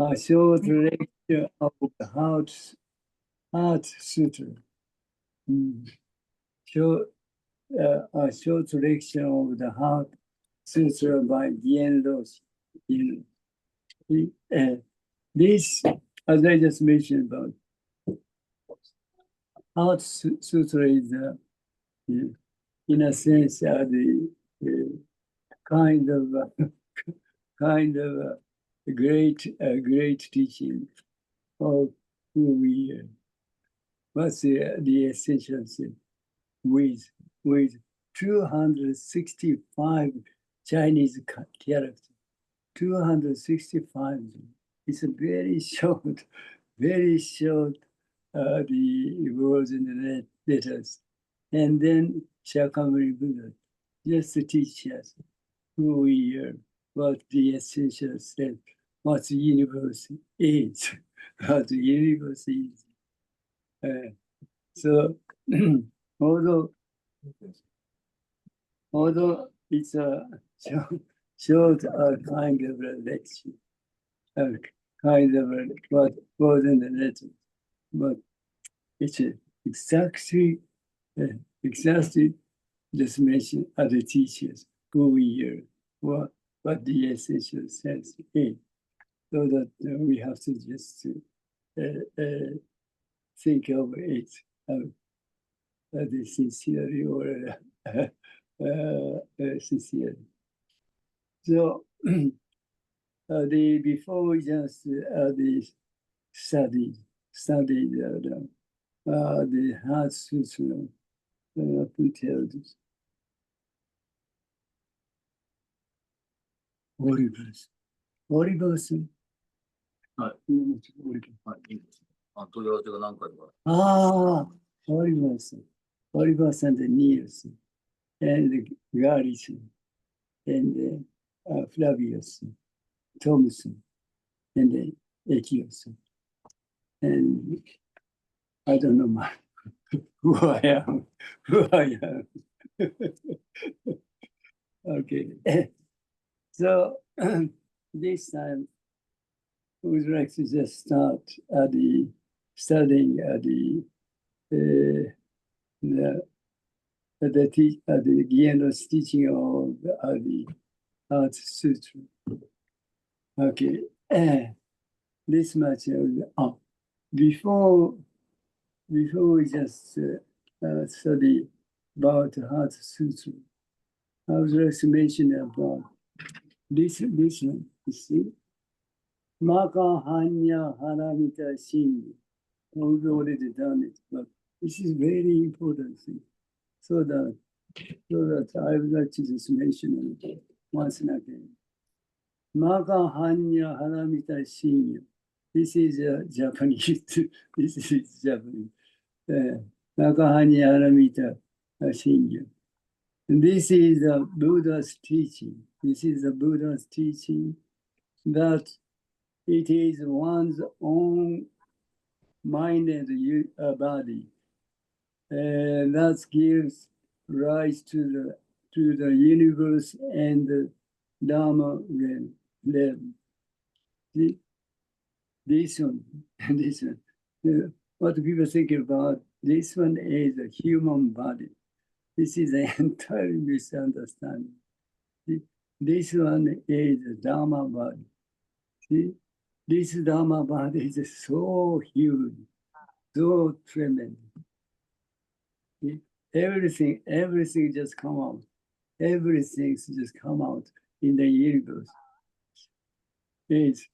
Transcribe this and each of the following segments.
A short lecture of the Heart Sutra. A short lecture of the Heart Sutra by Jinen Roshi. This, as I just mentioned about, Heart Sutra is, in a sense, the kind of a great teaching of who we are. What's the essential thing? With 265 Chinese characters, 265. It's a very short, the words in the letters. And then Shakyamuni Buddha just to teach us who we are, what the essential self, what the universe is, what the universe is. So, although it's a short kind of a lecture, kind of what was in the letter, but it's exactly just mention other teachers who we are, what the essential sense is, so that we have to just think of it sincerely or sincerely. So before we just studied the Heart Sutra, to tell this. Horrible. はい。問い合わせが何回か。Horrible and Niels, and Garrison, and Flavius, Thompson, and Echios. And I don't know who I am. Okay. So this time, we would like to just start studying the Gien's teaching of the Heart Sutra. Okay. This much. Before we just study about the Heart Sutra, I would like to mention about this one, you see. Maka Hanya Haramita Shin. We've already done it, but this is very important thing. So that I would like to just mention it once again. Maka Hanya Haramita Shin. This is Japanese. This is Japanese. Maka Hanya Haramita Shin. This is the Buddha's teaching. This is the Buddha's teaching that it is one's own mind and body, and that gives rise to the universe and the Dharma realm. This one. What people think about this one is a human body. This is an entire misunderstanding. This one is a Dharma body. See, this Dharma body is so huge, so tremendous. See? Everything just come out. Everything just come out in the universe. It's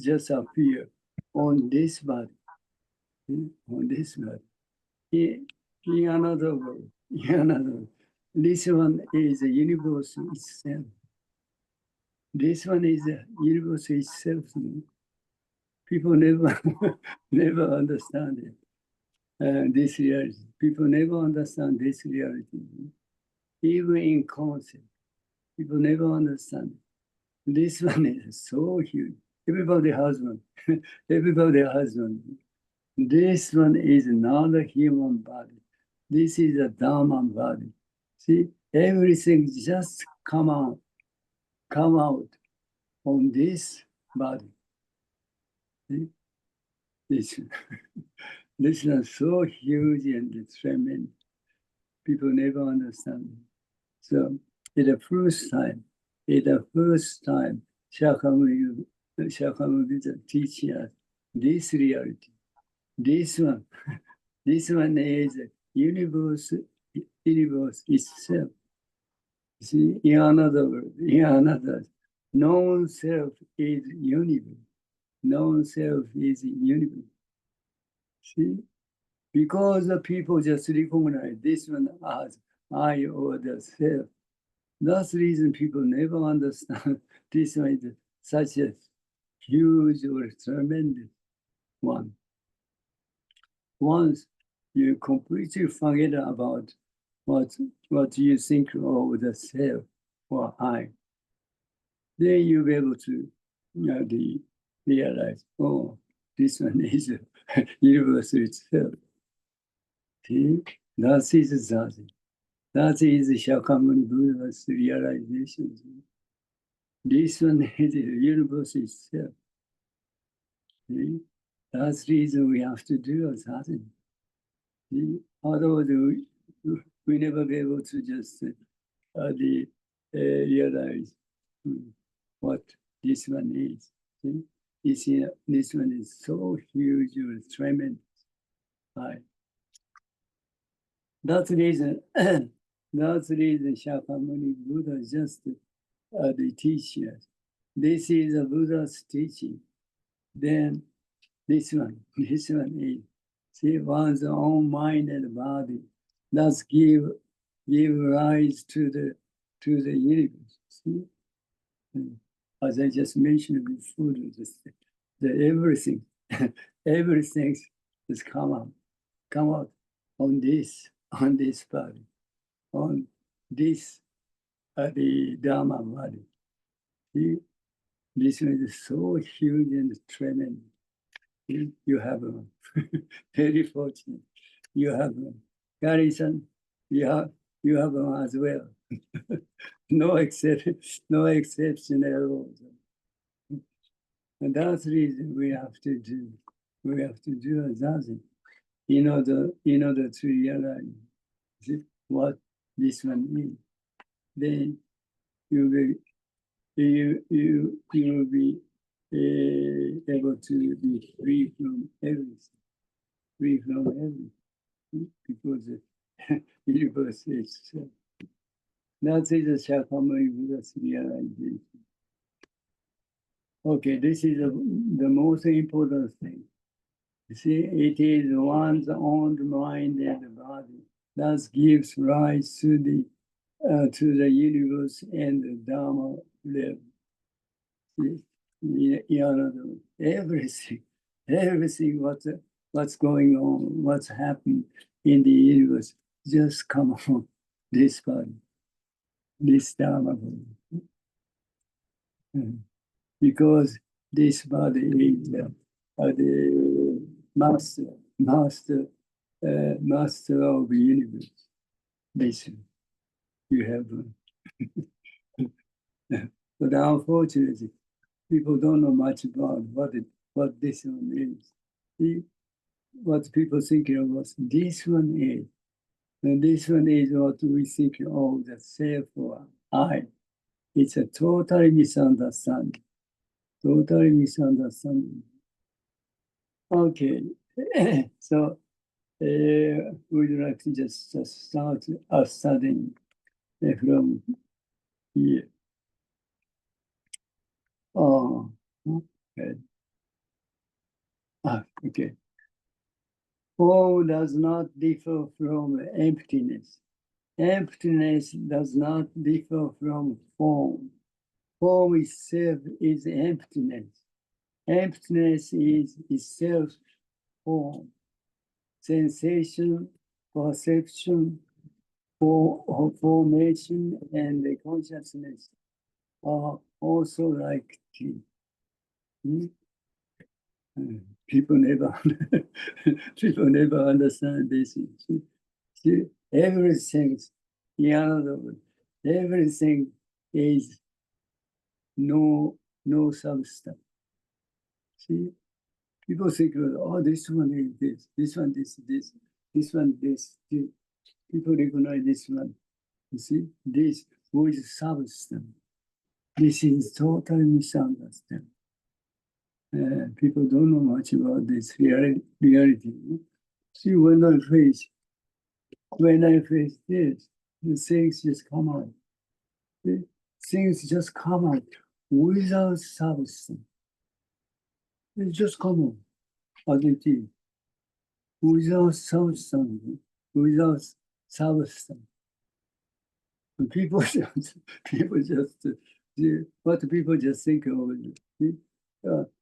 just appear on this body. On this body. In another world, this one is the universe itself. This one is the universe itself. People never understand it. This reality. People never understand this reality. Even in concept, people never understand it. This one is so huge. Everybody has one. Everybody has one. This one is not a human body. This is a Dharma body. See, everything just come out on this body. See? This, this is so huge and tremendous. People never understand. So, it's the first time, Shakyamuni Buddha teaching us this reality. This one, this one is universe itself. See, in another word, non-self is universe. Non-self is universe. See, because the people just recognize this one as I or the self. That's the reason people never understand this one is such a huge or tremendous one. Once you completely forget about what you think of the self or I, then you'll be able to realize, oh, this one is the universe itself. See, that is that. That is Shakyamuni Buddha's realization. This one is the universe itself. See? That's the reason we have to do that. Otherwise, we never be able to just realize what this one is. See? This one is so huge and tremendous. Right. That's the reason. That's the reason Shakyamuni Buddha just the teacher. This is a Buddha's teaching. Then this one is, see, one's own mind and body. Thus give rise to the universe. See? As I just mentioned before, everything, everything has come out on this body, on this the Dharma body. See? This one is so huge and tremendous. You have one. Very fortunate. You have one. Gary-san, you have one as well. no exception at all. And that's the reason we have to do a zazen in order to realize what this one is. Then you will be able to be free from everything, because the universe is. That is the Shakyamuni Buddha's realization. Okay, this is the most important thing. You see, it is one's own mind and body that gives rise to the universe and the Dharma level. In other words, everything what's going on, what's happening in the universe, just come from this body, this Dharma body. Because this body is the master of the universe. Listen, you have but unfortunately, people don't know much about what this one is. See, what people think of what this one is. And this one is what we think of the self or I. It's a totally misunderstanding. Totally misunderstanding. Okay, so we'd like to just start our studying from here. Oh, okay. Okay. Form does not differ from emptiness. Emptiness does not differ from form. Form itself is emptiness. Emptiness is itself form. Sensation, perception, formation, and the consciousness are also like tea. People never understand this. See, everything, in other words, everything is no no substance. See, people think, oh, this one is this one this one this. People recognize this one. You see, this with substance. This is totally misunderstood. People don't know much about this reality. See, when I face this, the things just come out. The things just come out without substance. They just come out as it is, without substance, without substance. And people just, what people just think of it.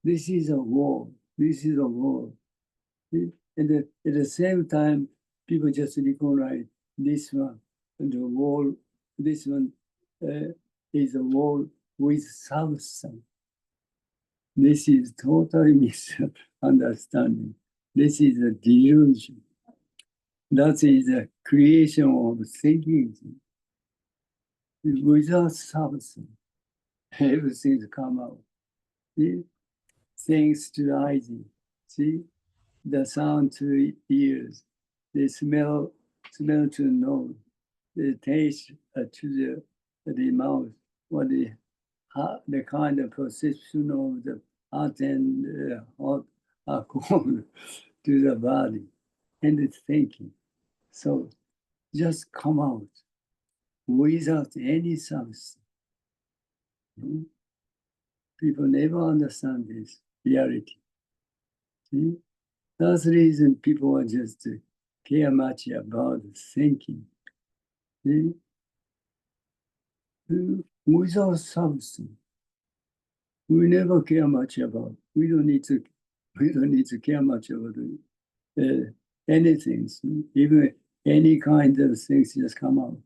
This is a war. This is a war. And at the same time, people just recognize this one, and the war, this one is a war with substance. This is totally misunderstanding. This is a delusion. That is a creation of thinking. Without substance, everything come out. See? Things to eyes, see? The sound to ears, the smell to nose, the taste to the mouth, or the kind of perception of the hot and hot or cold to the body, and the thinking. So just come out without any substance. People never understand this reality. See? That's the reason people are just care much about thinking. See? Without substance, we never care much about. We don't need to care much about anything. Even any kind of things just come out.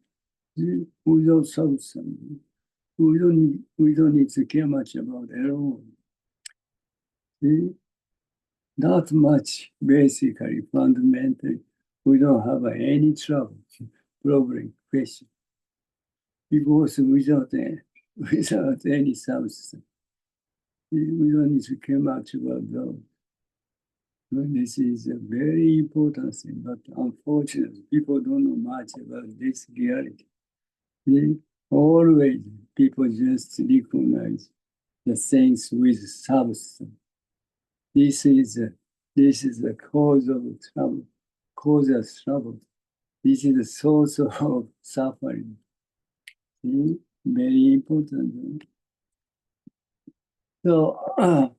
See? Without substance, we don't need to care much about at all. See? Not much, basically, fundamentally, we don't have any trouble, problem, question. Because without any substance, we don't need to care much about those. But this is a very important thing, but unfortunately, people don't know much about this reality. Always, people just recognize the things with substance. This is the cause of trouble, cause of trouble. This is the source of suffering. See? Very important. So,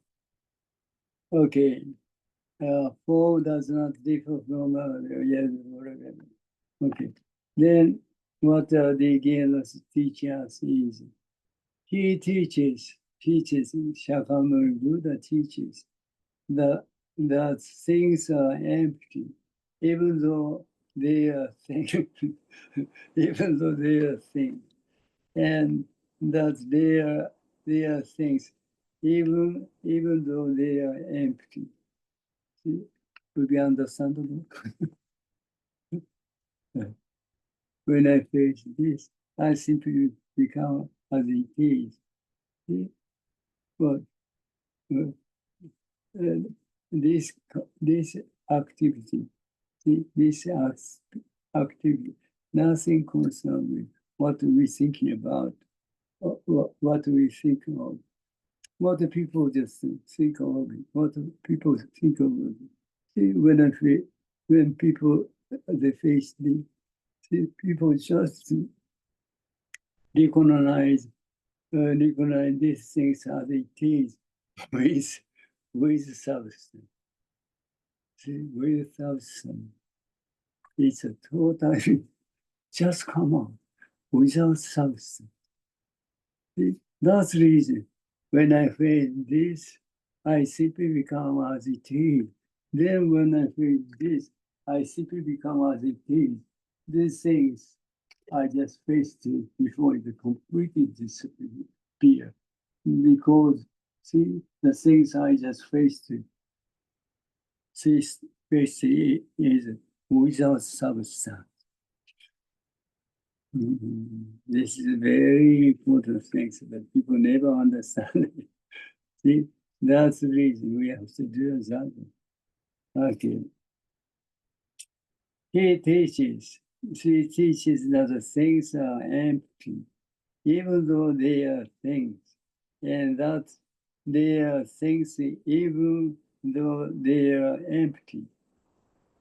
okay, form does not differ from yes, whatever. Okay, then what the Gien teaching us is, he teaches, Shakyamuni Buddha teaches that things are empty, even though they are things, even though they are things, and that they are things, even though they are empty. See, will be understandable. When I face this, I simply become as it is. See? But this activity, this activity, nothing concerned with what we're thinking about, what we think of, what the people just think of it, what people think of it. See, when people they face the, see, people just recognize these things as it is with substance. See, with substance, it's a totally just come on without substance. See, that's the reason when I face this, I simply become as it is. Then when I face this, I simply become as it is. These things I just faced it before it completely disappear. Because, see, the things I just faced it, is without substance. This is very important things that people never understand. See, that's the reason we have to do something. Okay. She teaches that things are empty, even though they are things, and that they are things even though they are empty.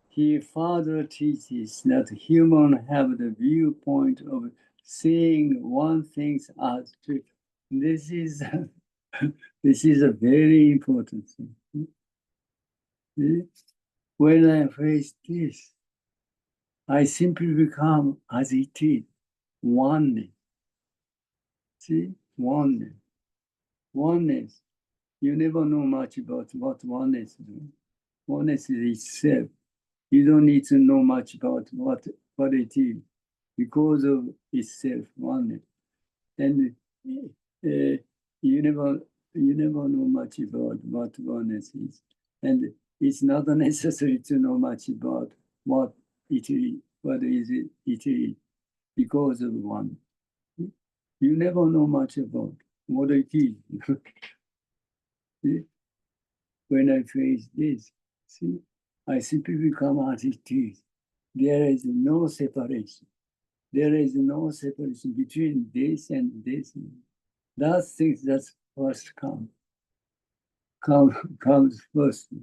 He further teaches that humans have the viewpoint of seeing one thing as true. This is this is a very important thing. When I face this, I simply become as it is, oneness. See, oneness. Oneness. You never know much about what oneness is. Oneness is itself. You don't need to know much about what it is because of itself, oneness. And you never know much about what oneness is. And it's not necessary to know much about what it is, it is, because of one. You never know much about what it is. When I face this, see, I simply become as it is. There is no separation. There is no separation between this and this. That's things that first comes first.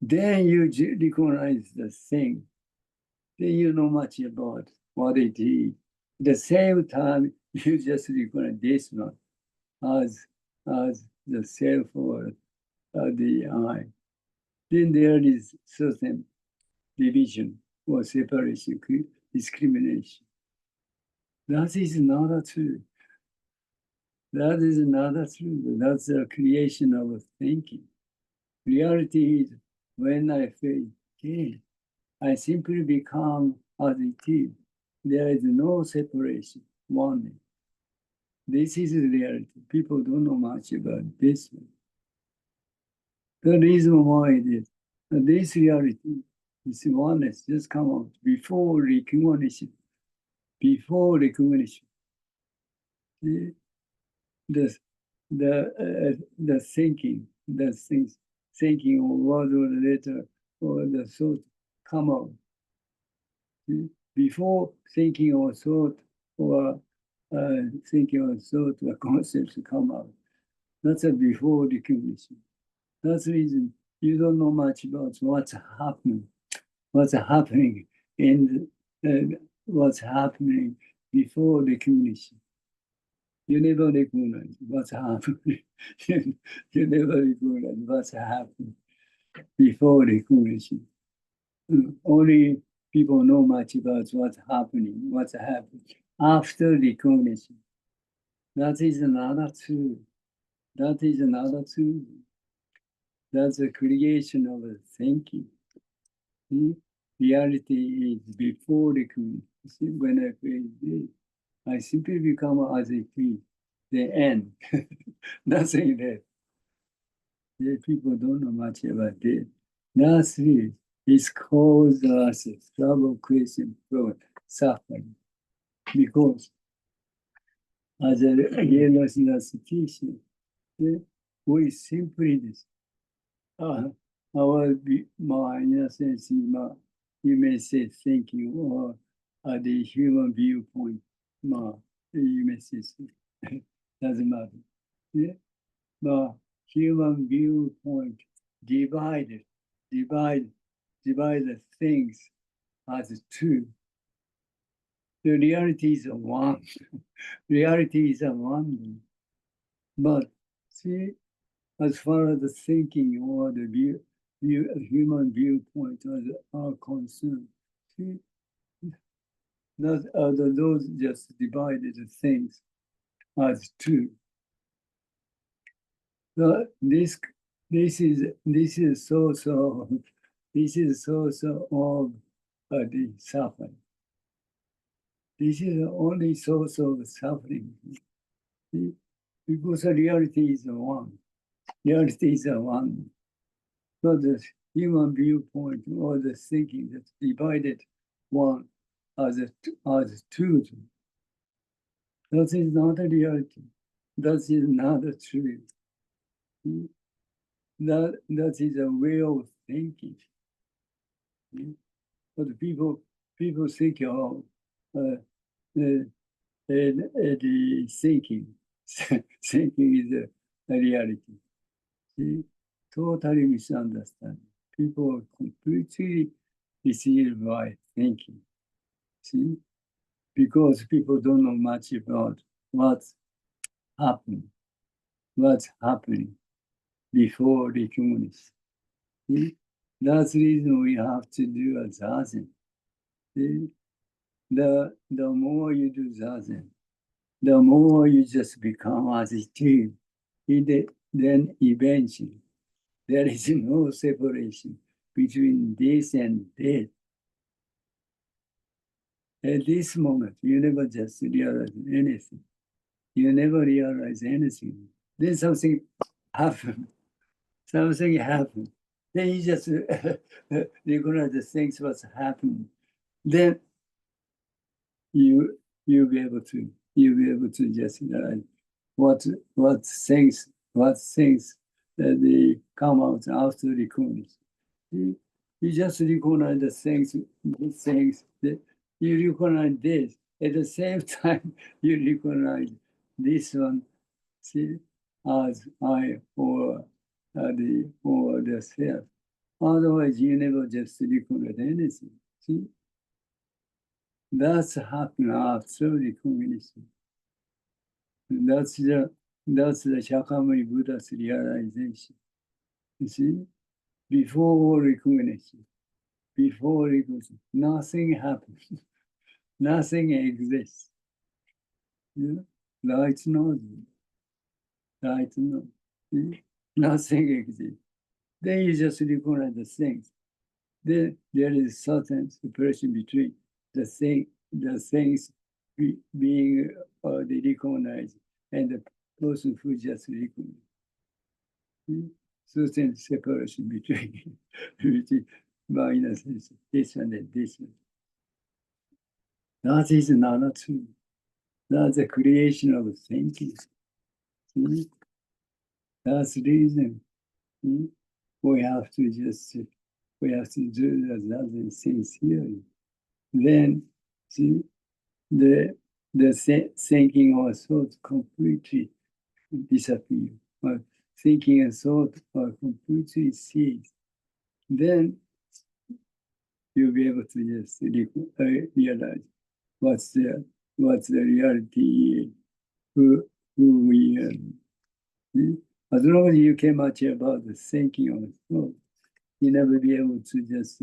Then you recognize the thing. Then you know much about what it is. At the same time, you just recognize this one as the self or the I. Then there is certain division or separation, discrimination. That is not true. That is not true. That's the creation of thinking. Reality is when I feel okay, I simply become as it is. There is no separation, oneness. This is reality. People don't know much about this one. The reason why it is, this reality, this oneness just come out before recognition. Before recognition. The thinking, the things, thinking or word or letter or the thought come out. Before thinking or thought or the concepts come out. That's a before recognition. That's the reason you don't know much about what's happening in what's happening before recognition. You never recognize what's happening. You never recognize what's happening before recognition. Only people know much about what's happening after recognition. That is another truth. That is another truth. That's a creation of a thinking. Reality is before recognition. See, when I feel this, I simply become as it is, the end. Nothing left. The people don't know much about this. That's it. It's caused us trouble, question, from suffering. Because as a generous teacher, we simply this. Our mind, in a sense, you may say thinking or the human viewpoint, you may say doesn't matter. Yeah? But human viewpoint divide the things as two. The reality is a one. Reality is a one. But see, as far as the thinking or the human viewpoint are concerned, see, those just divided things as two. So this is so of the suffering. This is the only source of suffering. See? Because the reality is one. Reality is one. So the human viewpoint or the thinking that's divided one as two. That is not a reality. That is not a truth. That is a way of thinking. But people think, oh, the thinking, thinking is a reality. See, totally misunderstanding. People are completely deceived by thinking. See, because people don't know much about what's happening before recognition. See, that's the reason we have to do a zazen. See, the more you do zazen, the more you just become as it is. Then eventually, there is no separation between this and that. At this moment, you never just realize anything. You never realize anything. Then something happened. Something happened. Then you just recognize the things what's happening. Then you'll be able to just realize what things that they come out after recognition. You just recognize the things that you recognize this. At the same time, you recognize this one, see, as I or the self. Otherwise, you never just recognize anything. See, that's happening after recognition. That's the Shakyamuni Buddha's realization. You see, before recognition, nothing happens, nothing exists. Yeah? Light knows, nothing exists. Then you just recognize the things. Then there is certain separation between the things being recognized and the person who just recognized. Certain separation between, in a sense, this one and this one. That is not true. That's the creation of thinking. That's the reason we have to do that sincerely. Then see, the thinking or thought completely disappear. But thinking and thought are completely ceased. Then you'll be able to just realize what's the reality, who we are. As long as you care much about the thinking of thought, you never be able to just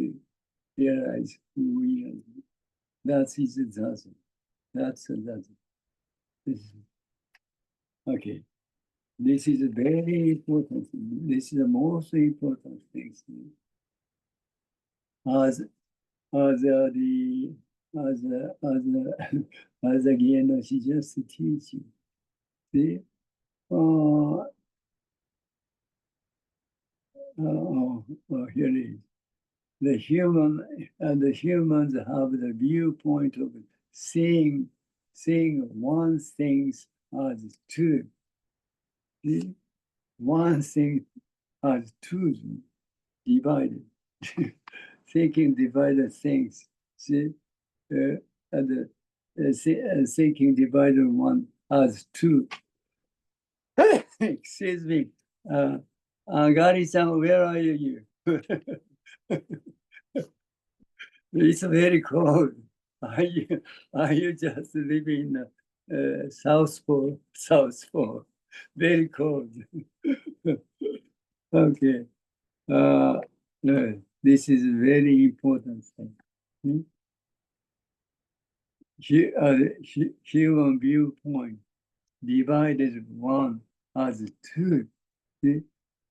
realize who we are. That's his zazen. That's a zazen. Okay. This is a very important thing. This is the most important thing. As the Gien Roshi just teaching. See, here it is. The humans have the viewpoint of seeing one thing as two. See? One thing as two divided. Thinking divided things. See? Thinking divided one as two. Excuse me. Gari-san, where are you? It's very cold. Are you just living in South Pole? South Pole. Very cold. Okay. This is a very important thing. Human viewpoint divided one as two. See?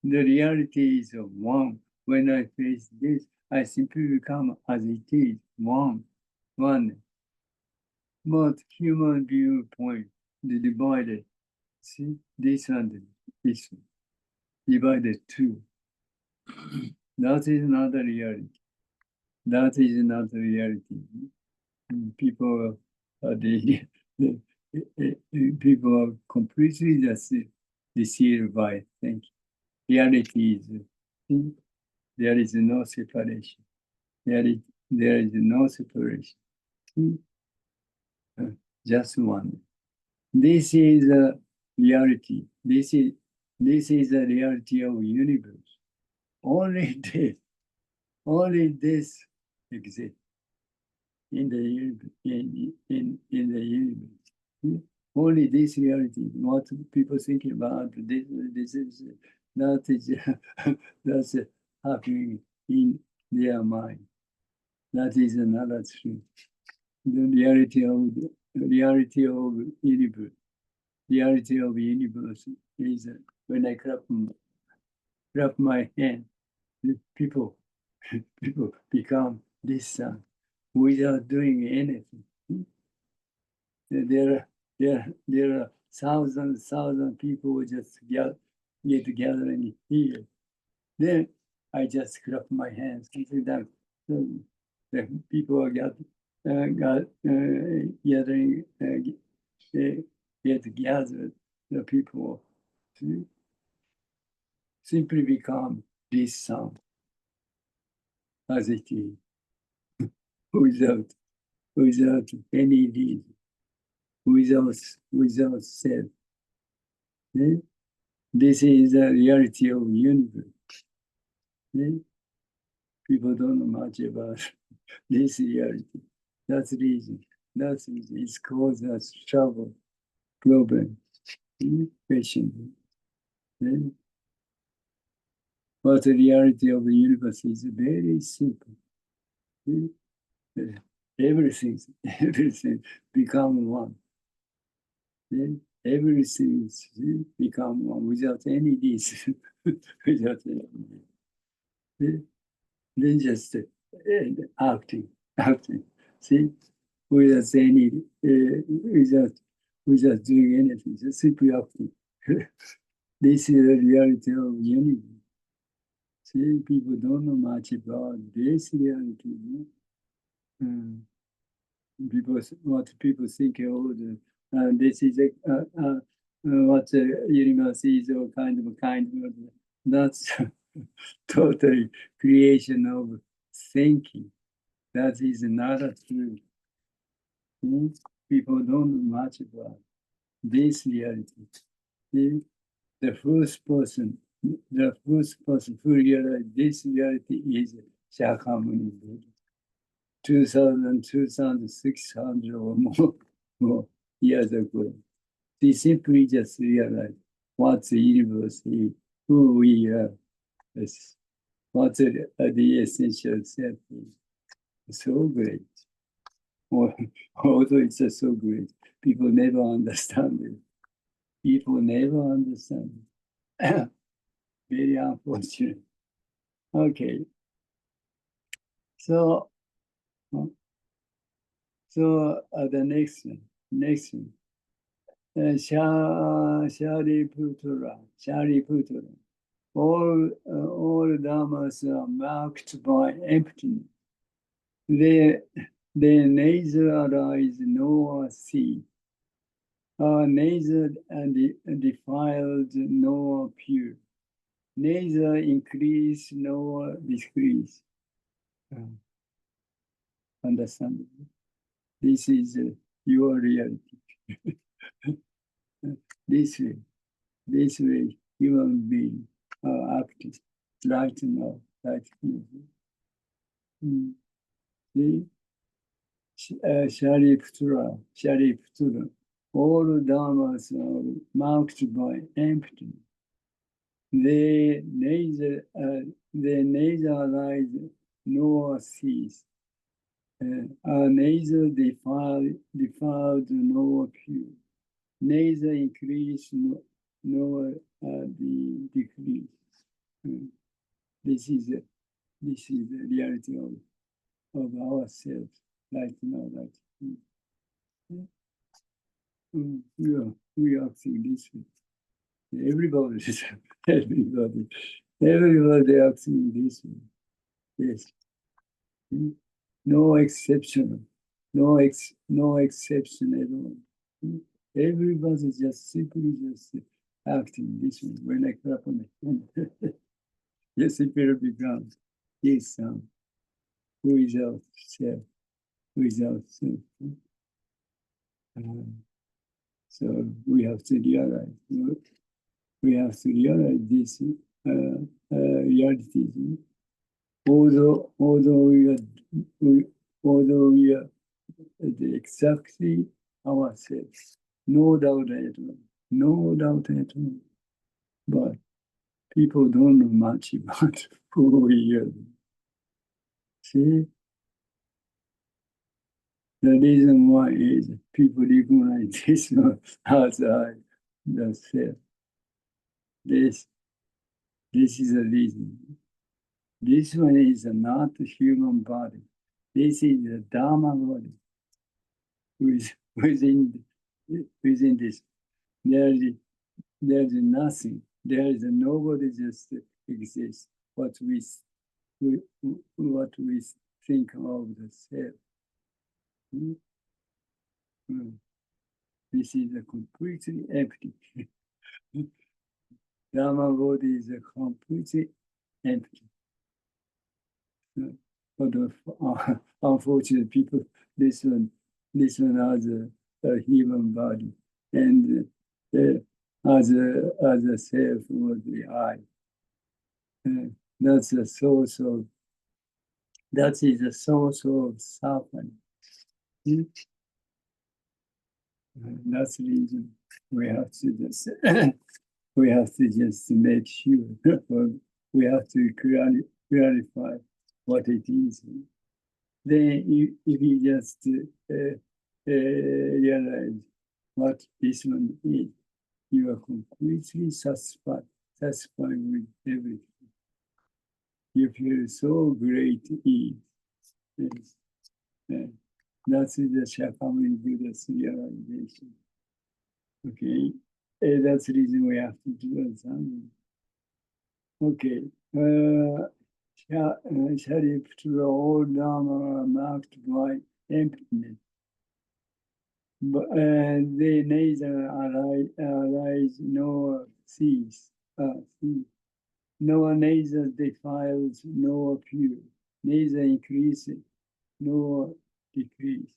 The reality is one. When I face this, I simply become as it is, one. But human viewpoint, the divided, see, this and this, divided two. That is not a reality. That is not a reality. People people are completely just deceived by thinking. reality is, there is no separation. There is no separation. Just one. This is a reality. This is the reality of universe. Only this exists in the universe. In the universe. Only this reality. What people think about this is that is that's happening in their mind. That is another truth. The reality of universe. Reality of universe is when I clap my hand, people become this sun without doing anything. There are thousand people just get together and here. Then I just clap my hands. Something that the people are gathering, get gathered. The people simply become this sound as it is, without any reason, without self. This is the reality of universe. People don't know much about this reality. That's the reason. It's caused us trouble, problem, question. But the reality of the universe is very simple. Everything become one. Everything become one without any reason. Without any reason. Then just acting. See, without any, without doing anything, just simply acting. This is the reality of universe. See, people don't know much about this reality. What people think, this is what Iruma sees, or kind of. That's totally creation of thinking. That is not true. People don't know much about this reality. See? The first person who realized this reality is Shakyamuni Buddha. 2,600 or more years ago. He simply just realized what the universe is, who we are, what the essential self is. So great. Although it's so great, people never understand it. Very unfortunate. Okay. So the next one. Shariputra. All dhammas are marked by emptiness. They neither arise nor cease, are neither defiled nor pure, neither increase nor decrease. Understand? This is your reality. This way, human beings are acting right now. See? Shariputra, all dhammas are marked by emptiness. They neither arise nor cease, are neither defiled nor pure, neither increase nor decrease. This is the reality of ourselves right now. We are acting this way. Everybody acting this way. Yes. No exception. No exception at all. Everybody just simply acting this way. When I clap on the hand, yes, it will become this without self, without self. So we have to realize, we have to realize this reality. Although we are exactly ourselves, no doubt at all, no doubt at all. But people don't know much about who we are. See, the reason why is people recognize this one as the self. This is the reason. This one is not a human body. This is the Dharma body. Within this, there is nothing. There is nobody just exists. What we think of the self. This is a completely empty. Dharma body is a completely empty. But unfortunately, people listen as a human body, and as a self was the I. That's the source of. That is the source of suffering. That's the reason we have to just make sure. We have to clarify what it is. Then if you just realize what this one is, you are completely satisfied with everything. You feel so great ease. That's the Shakyamuni Buddha's realization. Okay, that's the reason we have to do something. Okay, Sharipputra, all Dharma are marked by emptiness, but they neither arise nor cease. Nor neither defiles nor pure, neither increases nor decrease.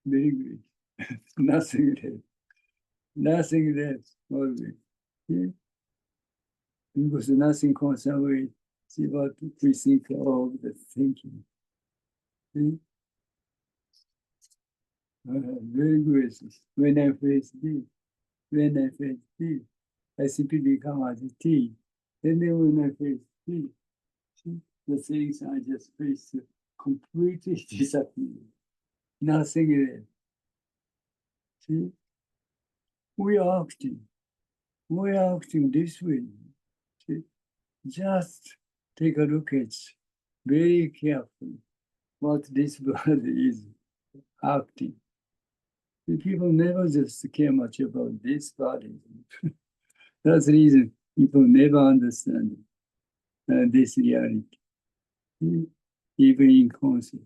Very good. Nothing left. Nothing left always. Yeah? Because nothing concerned with what we think of the thinking. Yeah? Very good. When I face this, I simply become as a tea. And then when I face this, the things I just face completely disappear. Nothing left. See? We are acting this way. See? Just take a look at very carefully what this body is acting. The people never just care much about this body. That's the reason people never understand this reality. See? Even in concept.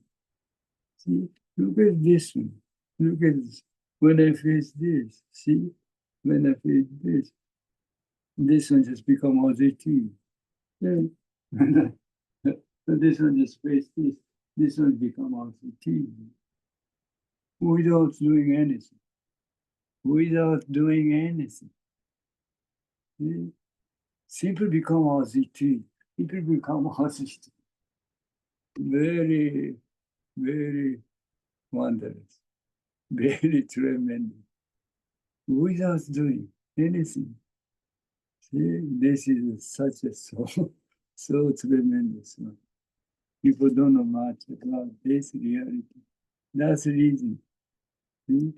See? Look at this one. Look at this. When I face this, see? When I face this one just become OJT. Yeah. This one just face this one become OJT. Without doing anything. Without doing anything. Yeah. Simply become OJT. Simply become OJT. Very, very wondrous. Very tremendous. Without doing anything. See, this is such a so tremendous one. People don't know much about this reality. That's the reason. See?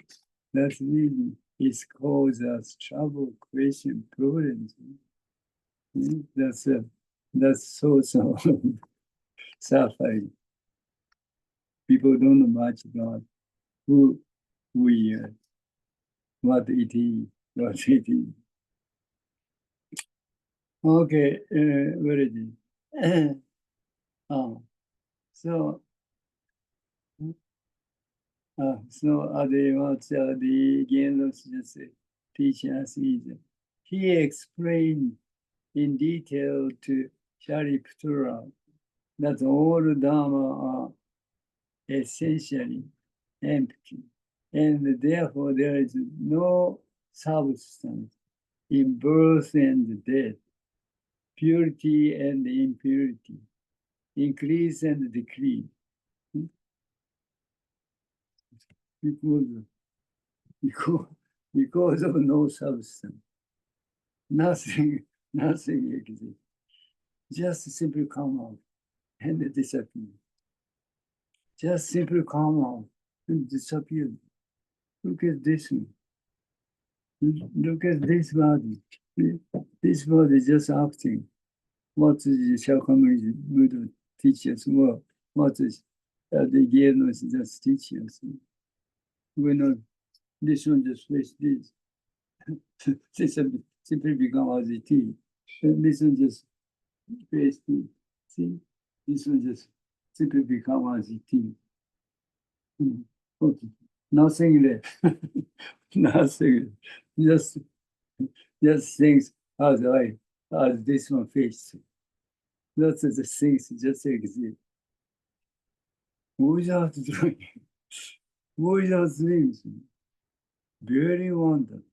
That's the reason it's caused us trouble, question, problems. See? That's so suffering. People don't know much about who we are, what it is. Okay, where is it? So the what the Gien Roshi just teach us is he explained in detail to Shariputra that all Dharma are essentially empty, and therefore there is no substance in birth and death, purity and impurity, increase and decrease. Because of no substance, nothing exists. Just simply come out and disappear. Just simply come out and disappear. Look at this one. Look at this body. This body is just acting. What the Shakyamuni Buddha teaches, what is the Gien was just teaching us. We're not, this one just face this. This simply become as it is. And this one just face this. See? This one just simply become as it is. Okay. Nothing left. Nothing. Just things as this one face. That's the things just exist. Without doing, without things. Very wonderful.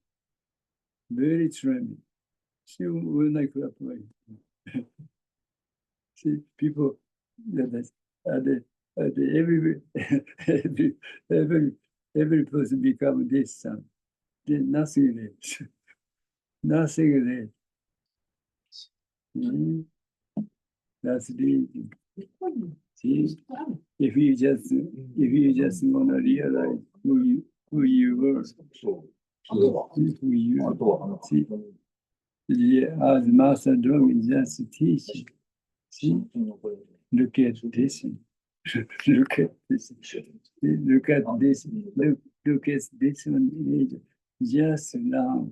Very tremendous. See, when I clap like see, people every person become this son. Then nothing left. Nothing left. That's the see. If you just want to realize who you were, who you are. See, as Master Dogen just teaching. See, look at this. Look at this. Look at this. Look at this one. Just now,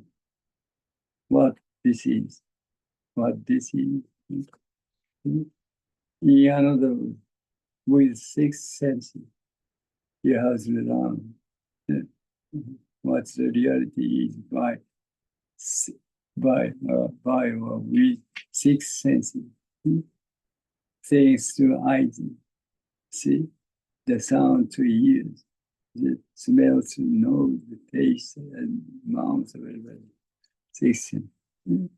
what this is. What this is. In another words, with 6 senses, you have to learn what the reality is by or with 6 senses. Things to eyes, see, the sound to ears, the smell to nose, the taste and mouth, whatever. 6 senses.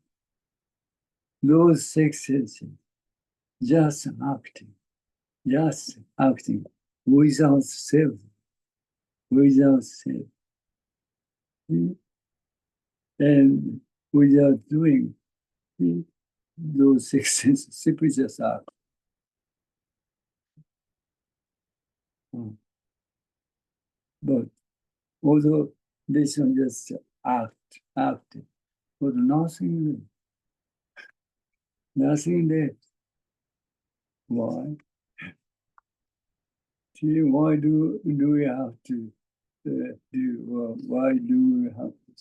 Those 6 senses just acting without self, and without doing those 6 senses, simply just act. But although this one just act, but nothing there. Why? See, why do we have to why do we have to?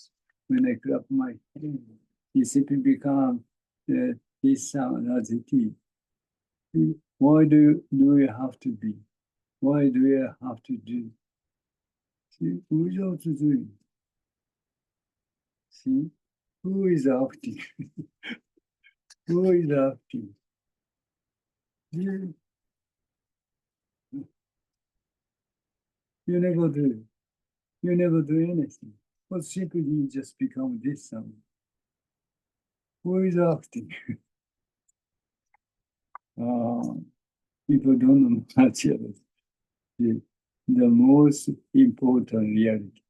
When I clap my hand, it simply become this sound as it is. See, why do we have to be? Why do we have to do? See, without doing. See, who is acting? Who is acting? You never do. You never do anything. But simply you just become this sound. Who is acting? People don't know much about the most important reality.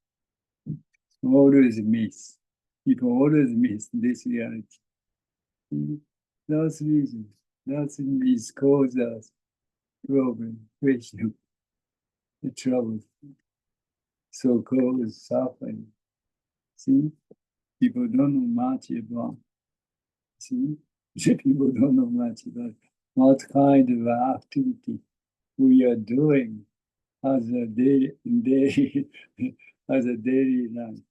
Always miss. People always miss this reality. That's the reason. That's is cause us problem, question, the trouble, so-called suffering. See, people don't know much about. See, people don't know much about what kind of activity we are doing as a daily as a daily life.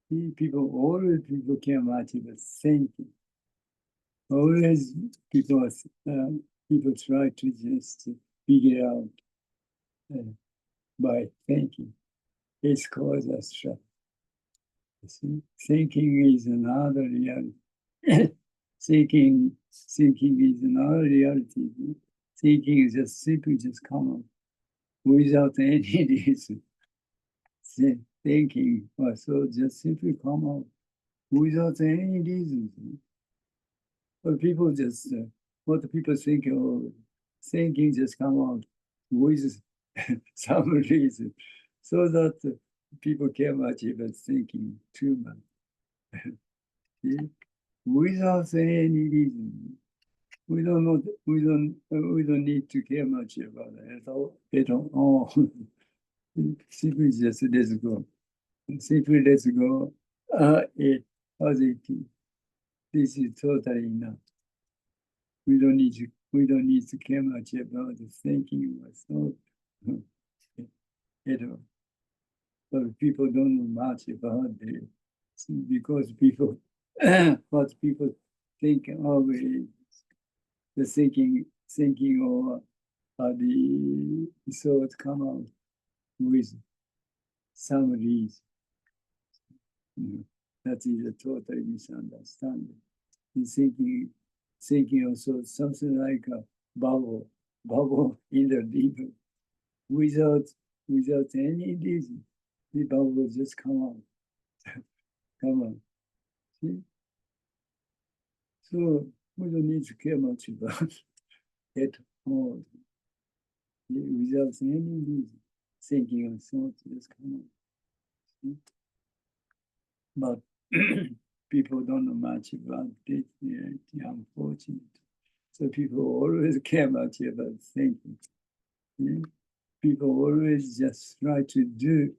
See, people care much about thinking. Always people try to just figure out by thinking. It's called a struggle. See, thinking is another reality. thinking is another reality. Thinking is just simply just come out without any reason. Thinking so just simply come out without any reason. But people just what the people think, oh, thinking just come out with some reason, so that people can achieve thinking too much. See? Without any reason. We don't know. We don't need to care much about it at all. At all. Simply just let's go. Simply let's go. Positive. This is totally enough. We don't need to. We don't need to care much about the thinking or thought at all. But people don't know much about it because people, what people think of is the thinking or the thought come out with some reason. That is a total misunderstanding. And thinking also something like a bubble in the river without any reason. The bubble will just come out. Come on. See? So we don't need to care much about it at all. Without any reason. Thinking of thoughts just come out. See? But people don't know much about this, unfortunately. So people always care much about thinking. Yeah? People always just try to do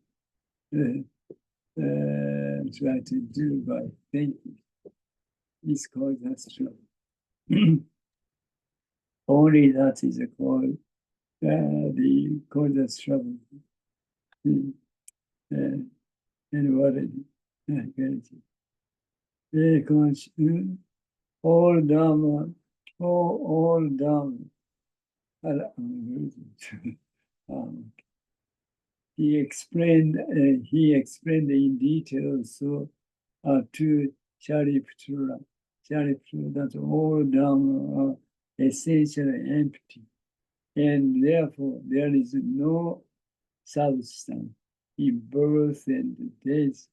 by thinking. It's called that's true. Only that is called the causes trouble. And what it all Dharma, all Dharma. He explained in detail so to Shariputra that all Dharma are essentially empty, and therefore there is no substance in birth and death,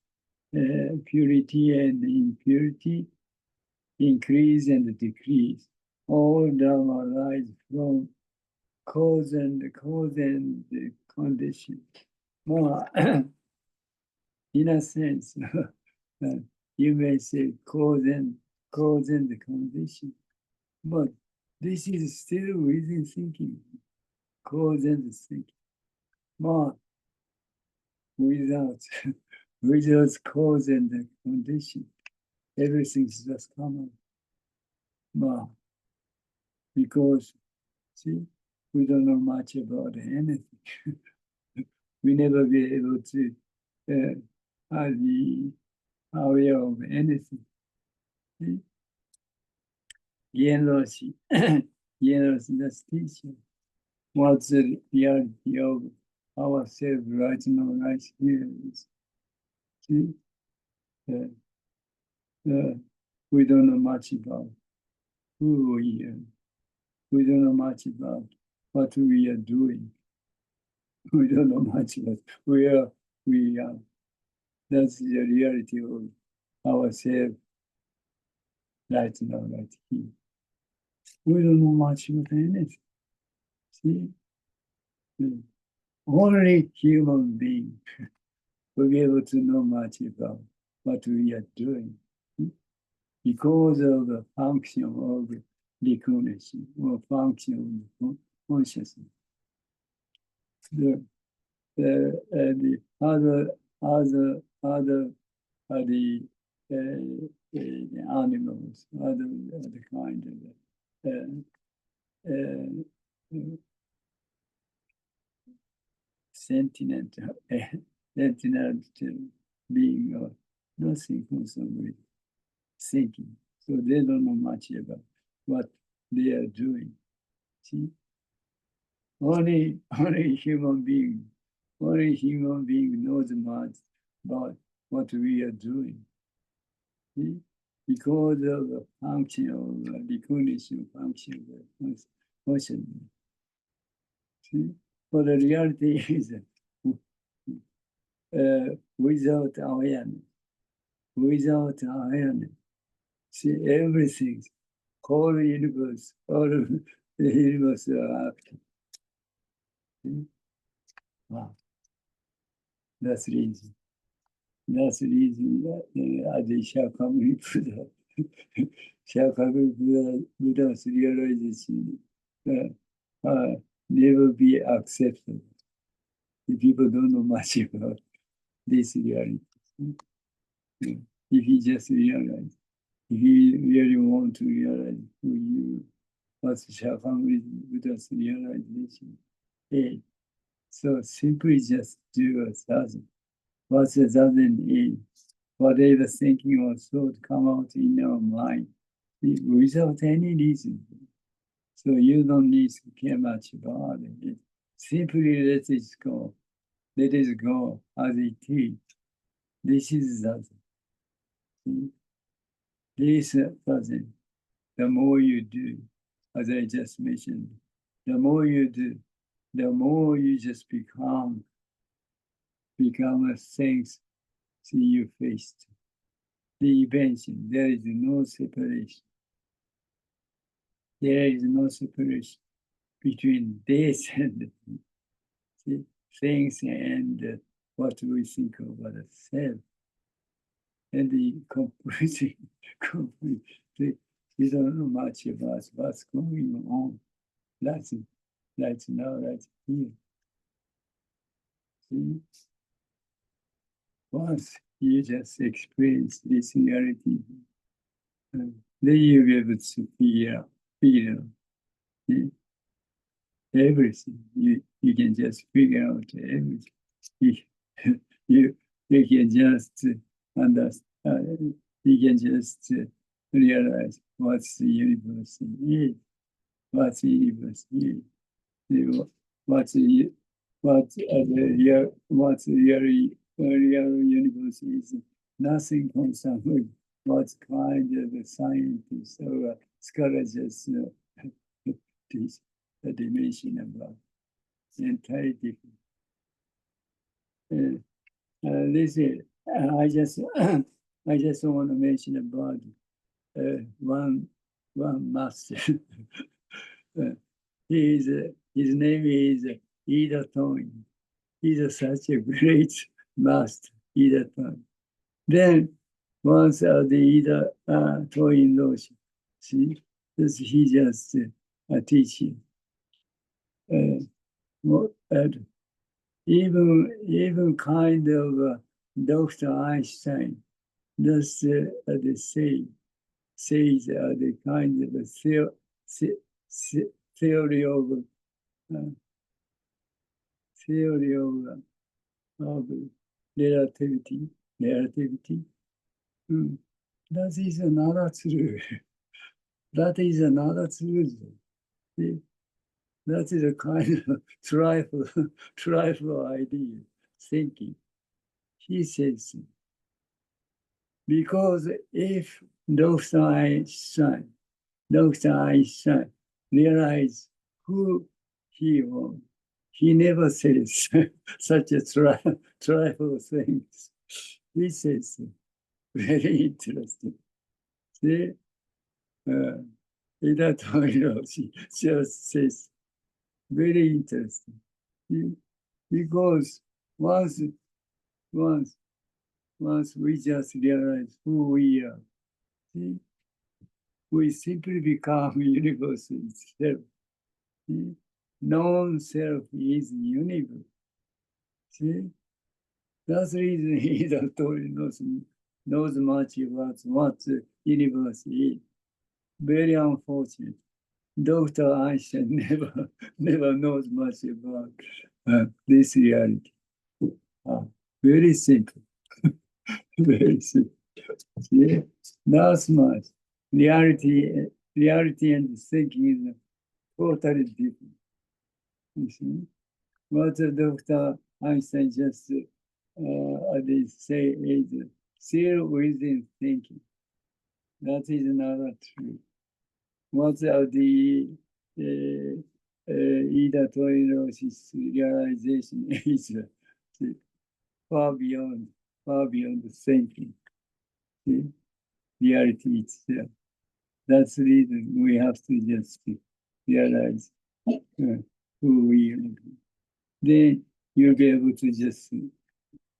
purity and impurity, increase and decrease. All Dharma arise from cause and condition. More, in a sense, you may say cause and condition, but this is still within thinking, cause and thinking. More, without cause and condition, everything's just common. More, because see, we don't know much about anything. We never be able to be aware of anything. See? Jinen Roshi, that's teaching. What's the reality of ourselves right now, right here? See? We don't know much about who we are. We don't know much about what we are doing. We don't know much about where we are. That's the reality of ourselves right now, right here. We don't know much about anything. See? Only human being will be able to know much about what we are doing. Because of the function of recognition or function of consciousness. The other the animals, other kind of sentient being or nothing concerned with thinking. So they don't know much about what they are doing. See? Only human being knows much about what we are doing. See? Because of the function of the recognition function of the motion. See? But the reality is without awareness. Without awareness. See, everything, whole universe, all of the universe are active. Wow. That's the reason. That's the reason that as a Shakyamuni Buddha, Shakyamuni Buddha's realization never be accepted. The people don't know much about this reality. If you just realize, if you really want to realize who you, what's Shakyamuni Buddha's realization, hey, so simply just do a sadhana. What the sadhana is, whatever thinking or thought come out in your mind without any reason. So you don't need to care much about it. Simply let it go. Let it go as it is. This is sadhana. This sadhana, the more you do, as I just mentioned, the more you do, the more you just become a things see you faced. The invention, there is no separation. There is no separation between this and things and what we think about the self. And the completely, you don't know much about what's going on. That's now, that's here. See? Once you just experience this reality, then you'll be able to feel everything. You can just figure out everything. You can just understand, you can just realize what's the universe is, what's the universe is, what's the real universe is. Nothing concerned with what kind of a scientist or a scholar just teach the dimension about. Entirely different. Listen, I just want to mention about one master. His name is Ida Toin. He's such a great master, Ida Toin. Then once the Ida Toin Roshi, see, this he just teaching. Even kind of Dr. Einstein, that's the same, says the kind of a theory of relativity. That is another truth. That is another truth. That is a kind of trifle idea, thinking. He says, because if Dr. Einstein realized who he was, he never says such a trifle things. He says, very interesting. See, Ida Toino, she just says, very interesting. Because once we just realize who we are, see, we simply become universe itself. See? Non-self is universe. See? That's the reason he knows much about what the universe is. Very unfortunate. Dr. Einstein never knows much about this reality. Very simple. Very simple. See? Not much. Reality and thinking is totally different. You see? What Dr. Einstein just they say is still within thinking. That is not true. What are the Ida Toiroshi's realization is far beyond the thinking. See? Reality itself. That's the reason we have to just realize who we are. Then you'll be able to just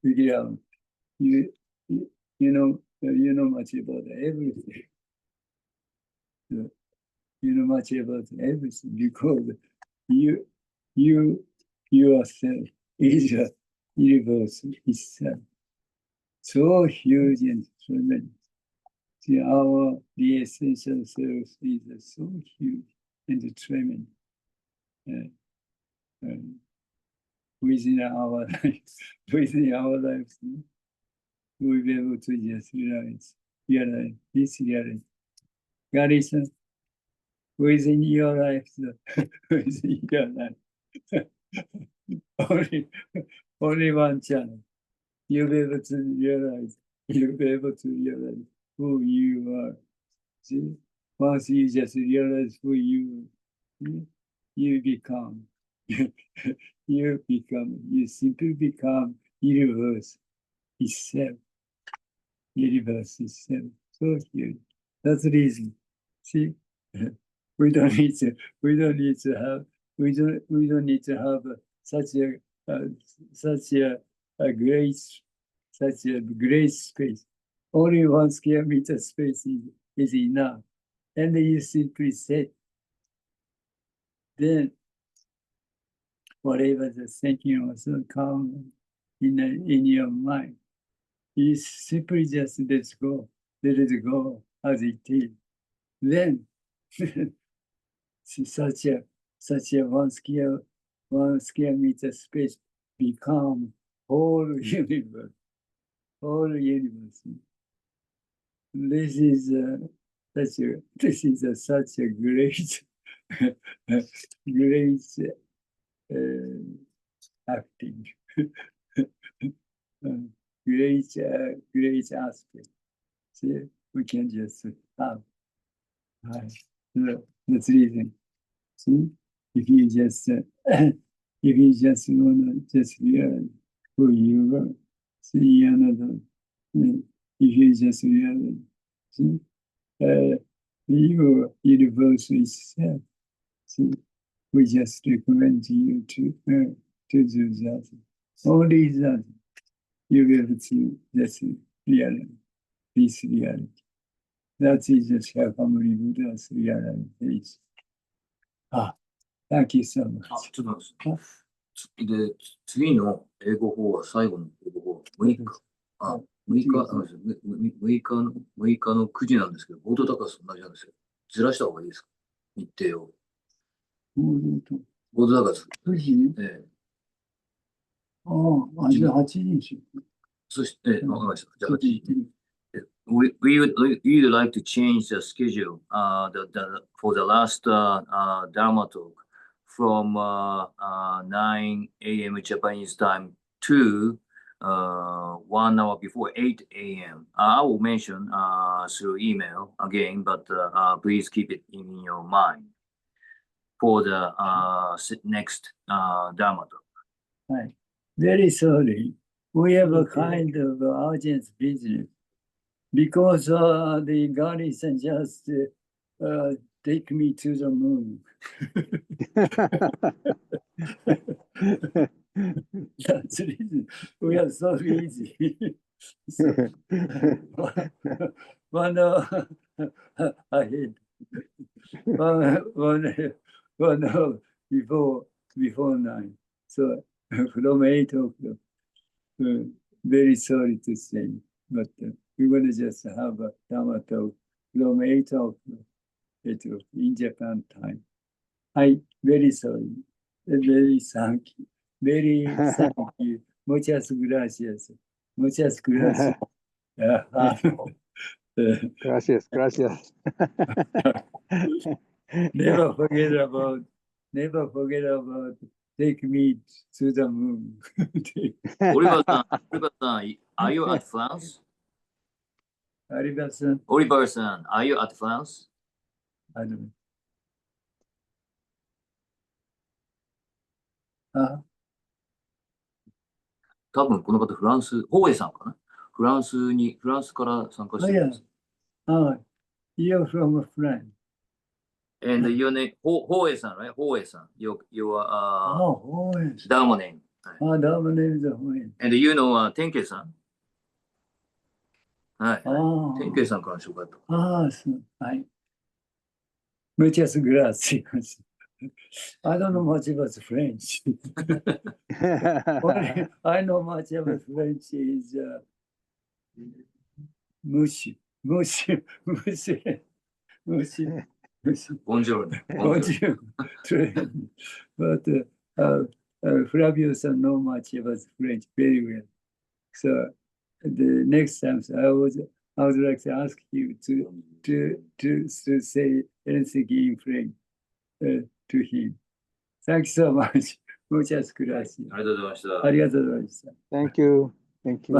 figure out you know much about everything. You know much about everything because you yourself is a universe itself. So huge and tremendous. See, the essential self is so huge and tremendous. Within our lives, we'll be able to just realize this reality. Gary-san, within your life, within your life, only one channel. You'll be able to realize who you are. See, once you just realize who you are, you simply become universe itself. Universe itself. So huge. That's the reason. See, we don't need to have such a great space. Only 1 square meter space is enough. And you simply say, then whatever the thinking also comes in your mind, you simply just let it go as it is. Then such a 1 square meter space become whole universe. This is such a great acting, great aspect. See, we can just have. That's the reason. See, if you just want to just realize who you are, see another. If you just realize, see, your universe itself. See, we just recommend you to do that. Only that you'll be able to just realize this reality. That is the Shakyamuni Buddha's realization. Thank you so much. ちょっと待ってで、次の英語法は最後の英語法6日。6日の9時なんですけど、ボード高さと同じなんですよ。ずらした方がいいですか？日程を。ボード高さ。9時？じゃあ8時にしよう。そして、わかりました。じゃあ8時。We would like to change the schedule for the last Dharma talk from 9 a.m. Japanese time to 1 hour before 8 a.m. I will mention through email again, but please keep it in your mind for the next Dharma talk. Right. Very sorry. We have a kind of urgent business. Because the goddess just take me to the moon. That's the reason. We are so busy. So, one hour ahead. One hour before 9. So from 8 o'clock. Very sorry to say, but we're going to just have a Dharma talk from 8 o'clock in Japan time. Very sorry. Very thank you. Very thank you. Muchas gracias. Muchas gracias. Gracias. Never forget about take me to the moon. オリバーさん、are you at France? ありがとう。オリバーさん、are you at France? あ、多分この方フランス、ホーエさんかなフランスから参加してるんです。you're from a friend. And your name, ホーエさん、right? ホーエさん。Your Hoy. Dharma name. ダムネームズホイ。And you know, 天慶さん。はい。天慶さんから紹介と。そう。はい。Muchas gracias. I don't know much about French. Only I know much about French is mushi. Mushi. Bonjour. Bonjour. But Flavio-san know much about French very well. So the next time, I would like to ask you to say anything in French to him. Thank you so much. Muchas gracias. ありがとうございました。ありがとうございました。Thank you. Thank you.